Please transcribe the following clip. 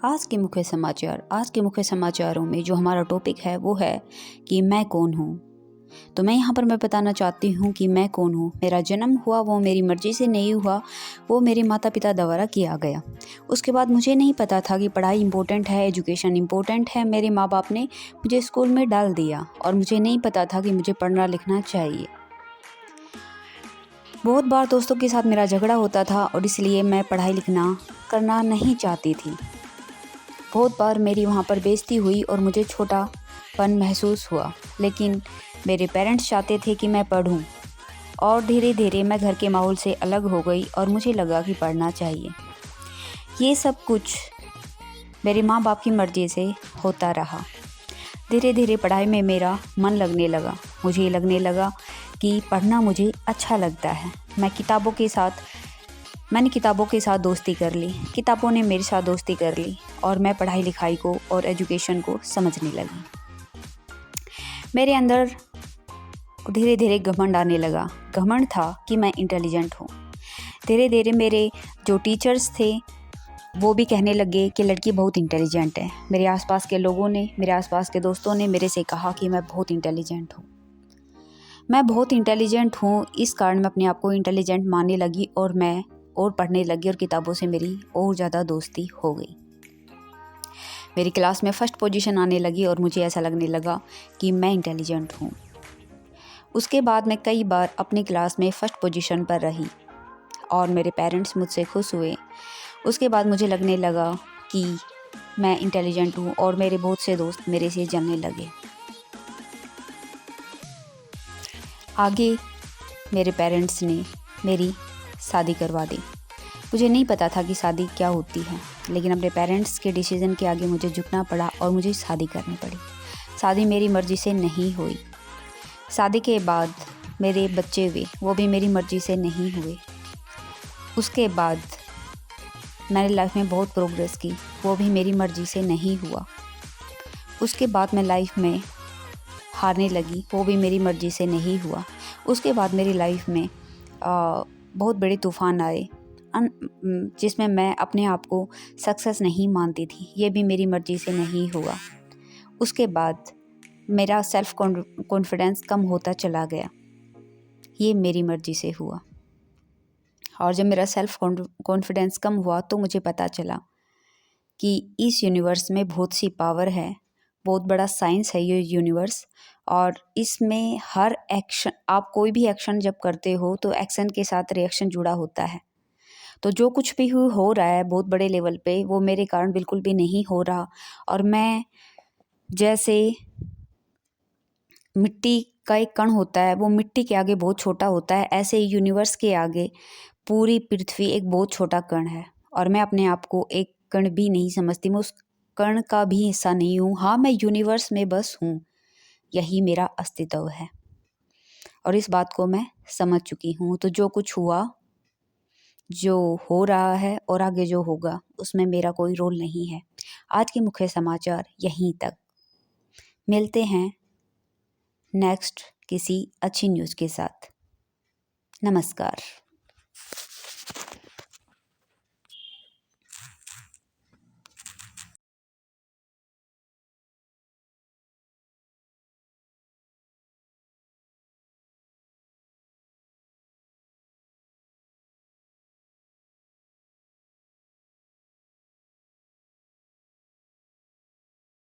आज के मुख्य समाचारों में जो हमारा टॉपिक है वो है कि मैं कौन हूँ। तो मैं यहाँ पर बताना चाहती हूँ कि मैं कौन हूँ। मेरा जन्म हुआ वो मेरी मर्ज़ी से नहीं हुआ, वो मेरे माता पिता द्वारा किया गया। उसके बाद मुझे नहीं पता था कि पढ़ाई इम्पोर्टेंट है, एजुकेशन इम्पोर्टेंट है। मेरे माँ बाप ने मुझे स्कूल में डाल दिया और मुझे नहीं पता था कि मुझे पढ़ना लिखना चाहिए। बहुत बार दोस्तों के साथ मेरा झगड़ा होता था और इसलिए मैं पढ़ाई लिखना करना नहीं चाहती थी। बहुत बार मेरी वहाँ पर बेइज्जती हुई और मुझे छोटापन महसूस हुआ, लेकिन मेरे पेरेंट्स चाहते थे कि मैं पढूं और धीरे धीरे मैं घर के माहौल से अलग हो गई और मुझे लगा कि पढ़ना चाहिए। ये सब कुछ मेरे माँ बाप की मर्ज़ी से होता रहा। धीरे धीरे पढ़ाई में मेरा मन लगने लगा। मुझे लगने लगा कि पढ़ना मुझे अच्छा लगता है। मैंने किताबों के साथ दोस्ती कर ली, किताबों ने मेरे साथ दोस्ती कर ली और मैं पढ़ाई लिखाई को और एजुकेशन को समझने लगी। मेरे अंदर धीरे धीरे घमंड आने लगा। घमंड था कि मैं इंटेलिजेंट हूँ। धीरे धीरे मेरे जो टीचर्स थे वो भी कहने लगे कि लड़की बहुत इंटेलिजेंट है। मेरे आसपास के दोस्तों ने मेरे से कहा कि मैं बहुत इंटेलिजेंट हूँ। मैं बहुत इंटेलिजेंट हूँ, इस कारण मैं अपने आप को इंटेलिजेंट मानने लगी और मैं और पढ़ने लगी और किताबों से मेरी और ज़्यादा दोस्ती हो गई। मेरी क्लास में फर्स्ट पोजीशन आने लगी और मुझे ऐसा लगने लगा कि मैं इंटेलिजेंट हूँ। उसके बाद मैं कई बार अपनी क्लास में फर्स्ट पोजीशन पर रही और मेरे पेरेंट्स मुझसे खुश हुए। उसके बाद मुझे लगने लगा कि मैं इंटेलिजेंट हूँ और मेरे बहुत से दोस्त मेरे से जलने लगे। आगे मेरे पेरेंट्स ने मेरी शादी करवा दी। मुझे नहीं पता था कि शादी क्या होती है, लेकिन अपने पेरेंट्स के डिसीज़न के आगे मुझे झुकना पड़ा और मुझे शादी करनी पड़ी। शादी मेरी मर्ज़ी से नहीं हुई। शादी के बाद मेरे बच्चे हुए, वो भी मेरी मर्ज़ी से नहीं हुए। उसके बाद मैंने लाइफ में बहुत प्रोग्रेस की, वो भी मेरी मर्ज़ी से नहीं हुआ। उसके बाद मैं लाइफ में हारने लगी, वो भी मेरी मर्ज़ी से नहीं हुआ। उसके बाद मेरी लाइफ में बहुत बड़े तूफ़ान आए जिसमें मैं अपने आप को सक्सेस नहीं मानती थी, ये भी मेरी मर्ज़ी से नहीं हुआ। उसके बाद मेरा सेल्फ कॉन्फिडेंस कम होता चला गया, ये मेरी मर्ज़ी से हुआ। और जब मेरा सेल्फ कॉन्फिडेंस कम हुआ तो मुझे पता चला कि इस यूनिवर्स में बहुत सी पावर है, बहुत बड़ा साइंस है ये यूनिवर्स, और इसमें हर एक्शन, आप कोई भी एक्शन जब करते हो तो एक्शन के साथ रिएक्शन जुड़ा होता है। तो जो कुछ भी हो रहा है बहुत बड़े लेवल पे, वो मेरे कारण बिल्कुल भी नहीं हो रहा। और मैं जैसे मिट्टी का एक कण होता है, वो मिट्टी के आगे बहुत छोटा होता है, ऐसे ही यूनिवर्स के आगे पूरी पृथ्वी एक बहुत छोटा कण है। और मैं अपने आप को एक कण भी नहीं समझती, मैं उस कण का भी हिस्सा नहीं हूँ। हाँ, मैं यूनिवर्स में बस हूँ, यही मेरा अस्तित्व है और इस बात को मैं समझ चुकी हूँ। तो जो कुछ हुआ, जो हो रहा है और आगे जो होगा, उसमें मेरा कोई रोल नहीं है। आज के मुख्य समाचार यहीं तक। मिलते हैं नेक्स्ट किसी अच्छी न्यूज़ के साथ। नमस्कार।